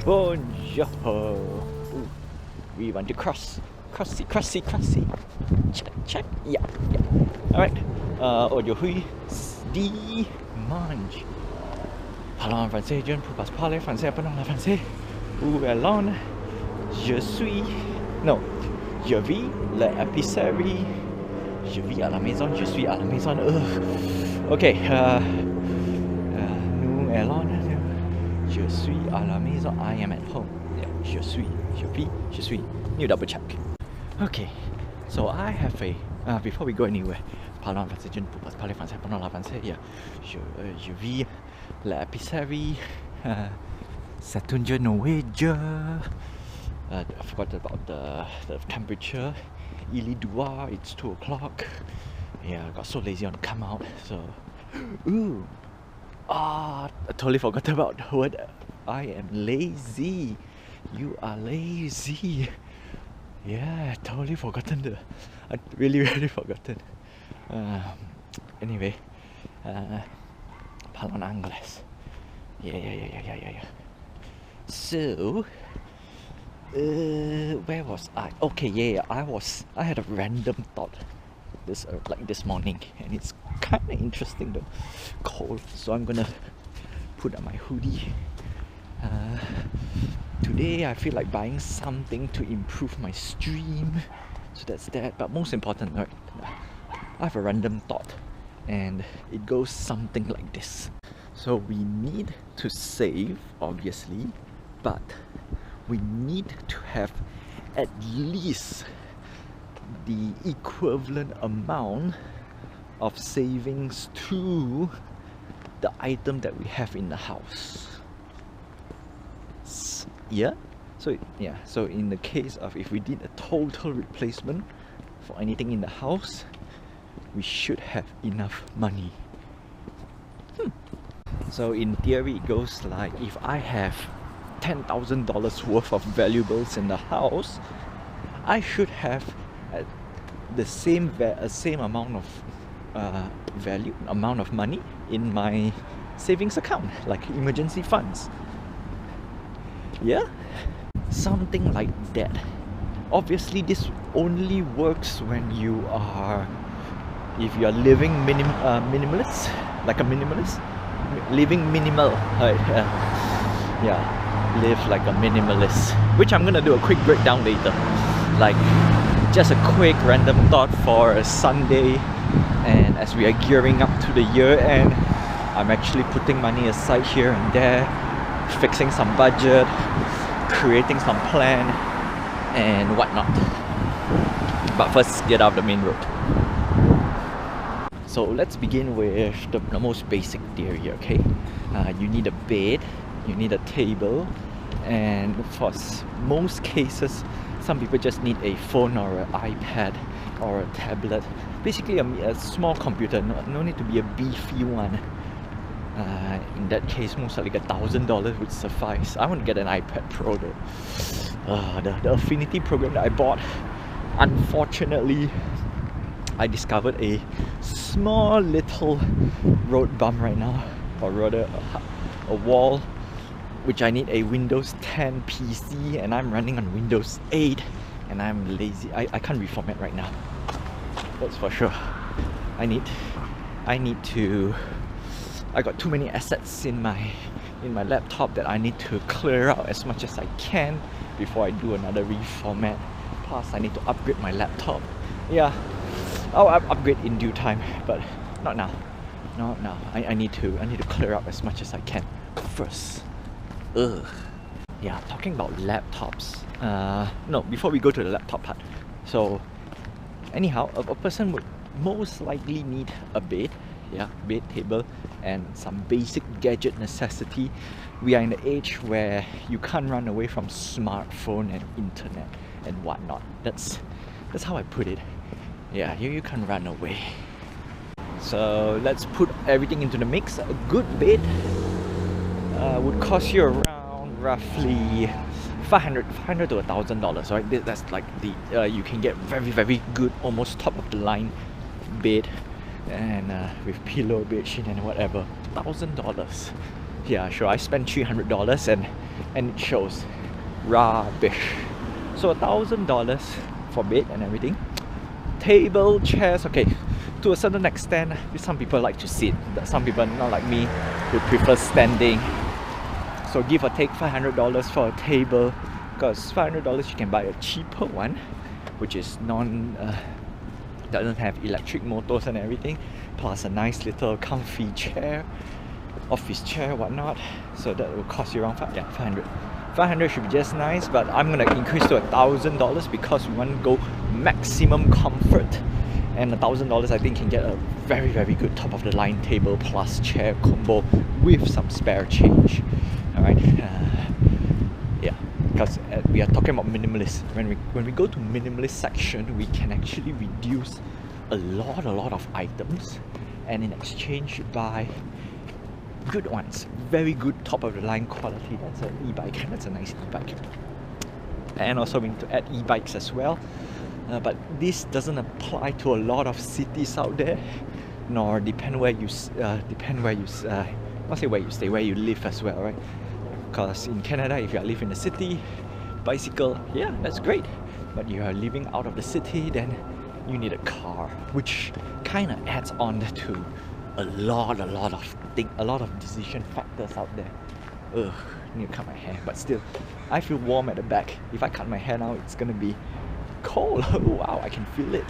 Bonjour. Ooh, we want to cross. Crossy. Check. Yeah. Alright. Aujourd'hui, dimanche. Parlons en français, je ne peux pas parler français pendant le français. Où allons? Je vis l'épicerie. Je vis à la maison, je suis à la maison. Ok. Nous allons. Je suis à la maison. I am at home. Yeah, je suis. New double check. Okay. So I have a. Before we go anywhere, parlons en français, je ne peux pas parler français pendant le français. Yeah. Je vis l'épicerie. C'est un jour norvégien. I forgot about the temperature. Il est doigt, it's 2 o'clock. Yeah, I got so lazy on to come out. So, I totally forgot about the word. I am lazy. You are lazy. Yeah, totally forgotten. I really forgotten. Anyway, parlons anglais. Yeah. So, where was I? Okay, yeah, I had a random thought this morning, and it's kind of interesting though. Cold, so I'm gonna put on my hoodie. Today I feel like buying something to improve my stream, so that's that. But most important, right? I have a random thought, and it goes something like this. So we need to save, obviously, but we need to have at least the equivalent amount of savings to the item that we have in the house. Yeah? So in the case of if we did a total replacement for anything in the house, we should have enough money. So in theory it goes like, if I have $10,000 worth of valuables in the house, I should have the same amount of amount of money in my savings account, like emergency funds. Yeah, something like that. Obviously, this only works when if you are living minimalist, like a minimalist, living minimal. Live like a minimalist, which I'm gonna do a quick breakdown later. Like just a quick random thought for a Sunday, and as we are gearing up to the year end, I'm actually putting money aside here and there, fixing some budget, creating some plan and whatnot. But first, get out of the main road. So let's begin with the most basic theory, okay? You need a bed, you need a table, and for most cases, some people just need a phone or an iPad or a tablet. Basically a small computer, no need to be a beefy one. In that case, most likely $1,000 would suffice. I want to get an iPad Pro though. The Affinity program that I bought, unfortunately, I discovered a small little road bump right now, or rather a wall, which I need a Windows 10 PC, and I'm running on Windows 8, and I'm lazy. I can't reformat right now. That's for sure. I got too many assets in my laptop that I need to clear out as much as I can before I do another reformat. Plus, I need to upgrade my laptop. Yeah, I'll upgrade in due time, but not now. Not now. I need to clear up as much as I can first. Yeah, talking about laptops. No, before we go to the laptop part. So, anyhow, a person would most likely need a bed. Yeah, bed, table, and some basic gadget necessity. We are in the age where you can't run away from smartphone and internet and whatnot. That's how I put it. Yeah, you can't run away. So let's put everything into the mix. A good bed would cost you around roughly $500 to $1,000, right? That's like the you can get very good, almost top of the line bed, and with pillow, bedsheet, and whatever. $1,000. yeah, sure, I spent $300 and it shows. Rubbish. So $1,000 for bed and everything. Table, chairs, okay. To a certain extent, some people like to sit. Some people, not like me, who prefer standing. So give or take $500 for a table, because $500 you can buy a cheaper one, which is doesn't have electric motors and everything, plus a nice little comfy chair, office chair, whatnot. So that will cost you around 500. 500 should be just nice, but I'm gonna increase to $1,000 because we want to go maximum comfort. And $1,000 I think can get a very, very good top of the line table plus chair combo with some spare change. Alright, yeah, because we are talking about minimalist. When we go to minimalist section, we can actually reduce a lot of items, and in exchange buy good ones, very good top of the line quality. That's an e-bike, that's a nice e-bike. And also we need to add e-bikes as well. But this doesn't apply to a lot of cities out there, nor depend where you not say where you stay, where you live as well, right? Because in Canada, if you live in the city, bicycle, yeah, that's great. But you are living out of the city, then you need a car, which kind of adds on to a lot of decision factors out there. Ugh, need to cut my hair, but still, I feel warm at the back. If I cut my hair now, it's gonna be cold. Oh, wow, I can feel it.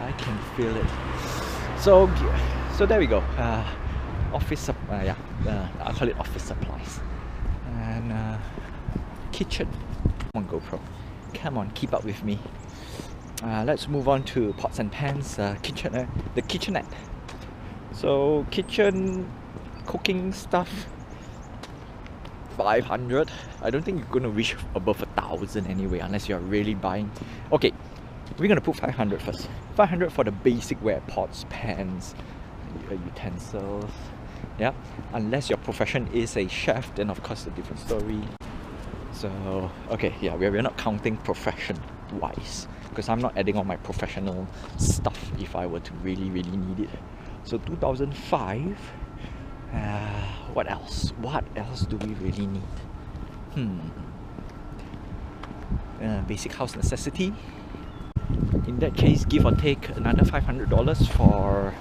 I can feel it. So there we go. Office, I call it office supplies. And kitchen. Come on, GoPro. Come on, keep up with me. Let's move on to pots and pans. The kitchenette. So kitchen cooking stuff. 500. I don't think you're gonna reach above 1,000 anyway, unless you're really buying. Okay, we're gonna put 500 first. 500 for the basic ware, pots, pans, utensils. Yeah, unless your profession is a chef, then of course a different story. So okay, yeah, we're not counting profession wise, because I'm not adding on my professional stuff if I were to really need it. So 2005. What else? What else do we really need? Basic house necessity. In that case, give or take another $500 for.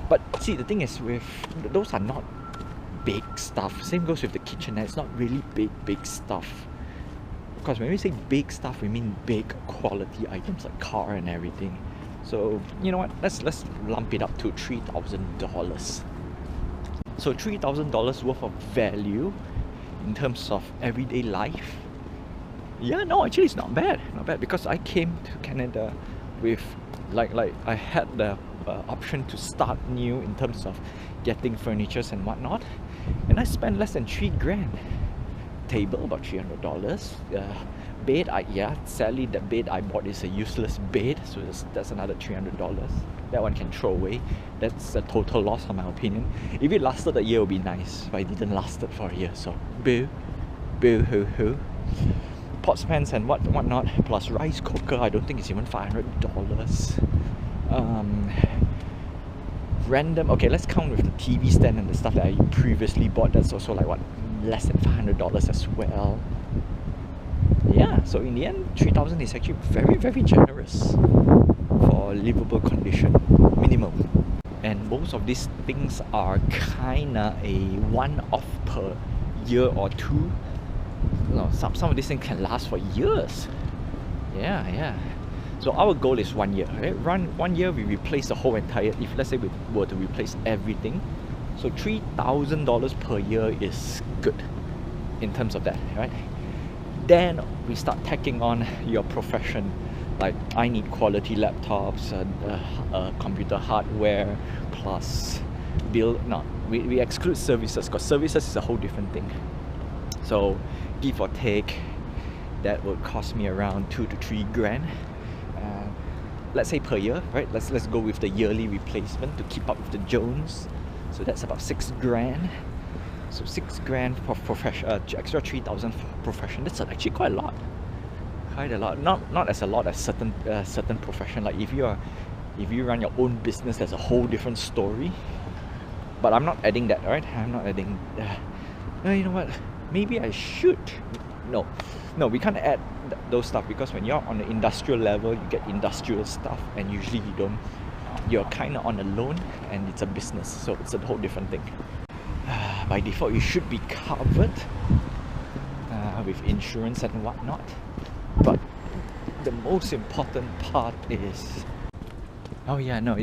But see, the thing is, with those are not big stuff. Same goes with the kitchenette. It's not really big stuff. Because when we say big stuff, we mean big quality items like car and everything. So you know what? Let's lump it up to $3,000. So $3,000 worth of value in terms of everyday life. Yeah, no, actually it's not bad. Not bad, because I came to Canada with like I had the option to start new in terms of getting furnitures and whatnot, and I spent less than $3,000. Table about $300. Bed, sadly the bed I bought is a useless bed, so that's another $300. That one can throw away. That's a total loss in my opinion. If it lasted a year, it would be nice, but it didn't last for a year, so boo hoo hoo. Pots, pans and whatnot, plus rice cooker, I don't think it's even $500. Random, okay, let's count with the TV stand and the stuff that I previously bought. That's also like what, less than $500 as well. Yeah, so in the end, 3,000 is actually very generous for livable condition, minimum. And most of these things are kinda a one-off per year or two. No, some of these things can last for years. Yeah. So our goal is 1 year, right? 1 year we replace the whole entire. If let's say we were to replace everything, so $3,000 per year is good in terms of that, right? Then we start tacking on your profession. Like I need quality laptops, computer hardware, plus we exclude services, because services is a whole different thing. So give or take, that will cost me around $2,000 to $3,000. Let's say per year, right? Let's go with the yearly replacement to keep up with the Jones. So that's about $6,000. So $6,000 for profession, extra 3,000 for profession. That's actually quite a lot. Quite a lot. Not as a lot as certain profession. Like if you run your own business, there's a whole different story. But I'm not adding that, right? I'm not adding You know what? Maybe I should. No, no, we can't add those stuff because when you're on the industrial level, you get industrial stuff, and usually you don't. You're kind of on a loan, and it's a business, so it's a whole different thing. By default, you should be covered with insurance and whatnot. But the most important part is, oh yeah, no,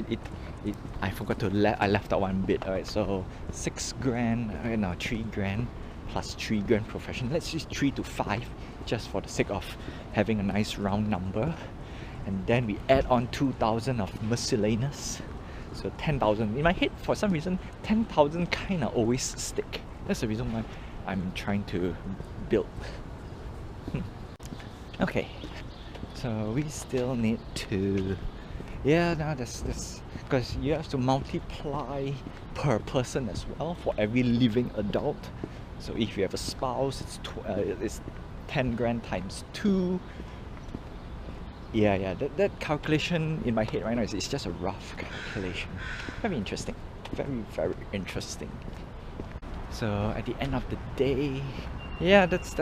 I forgot to I left out one bit. Alright, so 6 grand, no, 3 grand plus 3 grand professional. Let's just 3 to 5, just for the sake of having a nice round number. And then we add on 2,000 of miscellaneous, so 10,000. In my head, for some reason, 10,000 kind of always stick. That's the reason why I'm trying to build. Okay, so we still need to, yeah, now that's because you have to multiply per person as well for every living adult. So if you have a spouse, it's 10 grand times 2. Yeah, that calculation in my head right now is just a rough calculation. Very interesting, very interesting. So at the end of the day, yeah, that's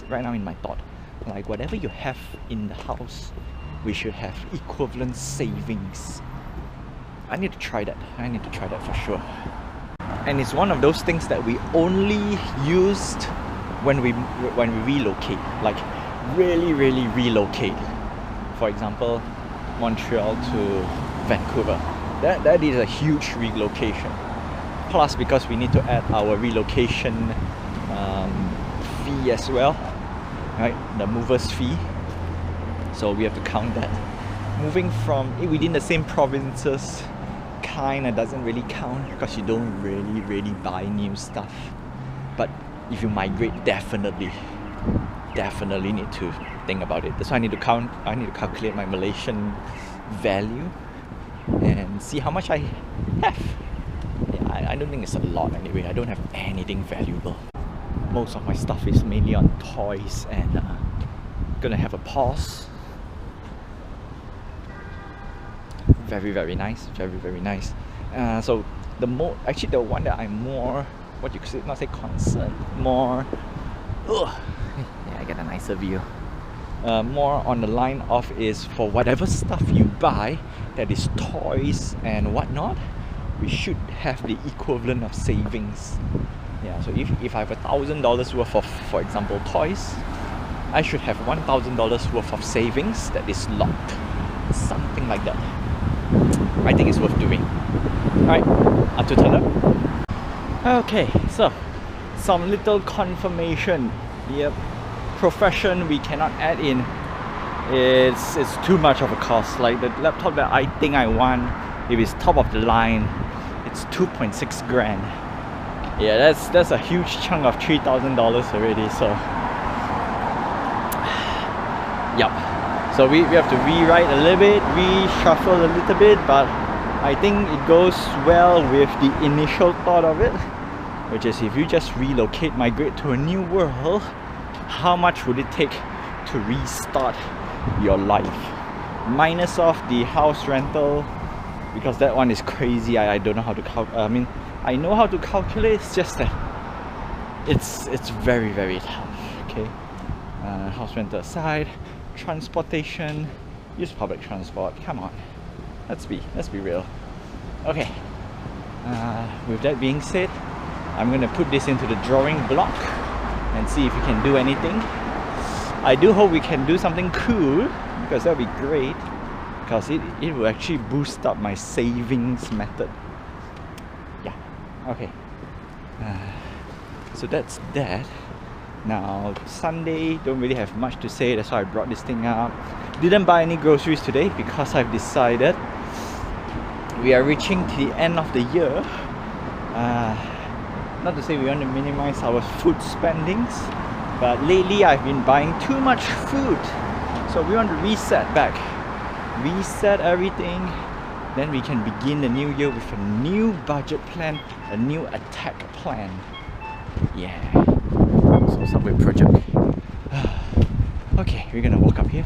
right now in my thought. Like whatever you have in the house, we should have equivalent savings. I need to try that. For sure. And it's one of those things that we only used when we relocate, like really relocate. For example, Montreal to Vancouver. That is a huge relocation. Plus, because we need to add our relocation fee as well, right? The mover's fee. So we have to count that. Moving from within the same provinces kinda doesn't really count because you don't really buy new stuff. But if you migrate, definitely need to think about it. That's why I need to calculate my Malaysian value and see how much I have. Yeah, I don't think it's a lot anyway. I don't have anything valuable. Most of my stuff is mainly on toys, and gonna have a pause. Very nice, very nice. So the one that I'm more, what you could say, not say concerned, more, yeah, I get a nicer view. More on the line of is for whatever stuff you buy that is toys and whatnot, we should have the equivalent of savings. Yeah, so if I have $1,000 worth of, for example, toys, I should have $1,000 worth of savings that is locked. Something like that. I think it's worth doing. Alright, Untitled. Okay, so some little confirmation. Yep, profession we cannot add in. It's too much of a cost. Like the laptop that I think I want, if it's top of the line, it's 2.6 grand. Yeah, that's a huge chunk of $3,000 already. So yep. So we have to rewrite a little bit, reshuffle a little bit, but I think it goes well with the initial thought of it, which is if you just relocate, migrate to a new world, how much would it take to restart your life? Minus off the house rental, because that one is crazy. I don't know how to calculate. I mean, I know how to calculate, it's just that it's very tough. Okay, house rental aside, transportation, use public transport. Come on, let's be real. Okay, with that being said, I'm gonna put this into the drawing block and see if we can do anything. I do hope we can do something cool, because that would be great, because it will actually boost up my savings method. Yeah, okay, so that's that. Now Sunday, don't really have much to say, that's why I brought this thing up. Didn't buy any groceries today because I've decided we are reaching to the end of the year. Not to say we want to minimize our food spendings, but lately I've been buying too much food. So we want to reset everything. Then we can begin the new year with a new budget plan, a new attack plan. Yeah. So what's up with project? Okay, we're gonna walk up here.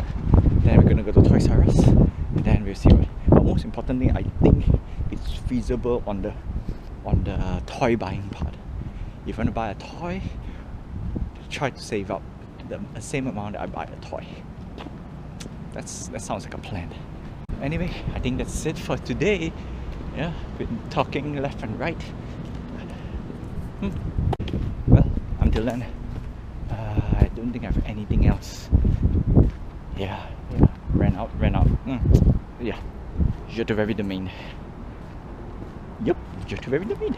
Then we're gonna go to Toys R Us. And then we'll see what. But most importantly, I think it's feasible on the toy buying part. if you want to buy a toy, try to save up the same amount that I buy a toy. That sounds like a plan. Anyway, I think that's it for today. Yeah, been talking left and right. Well, until then, I don't think I have anything else. Yeah, ran out. Yeah, je te verrai demain. Yep, je te verrai demain.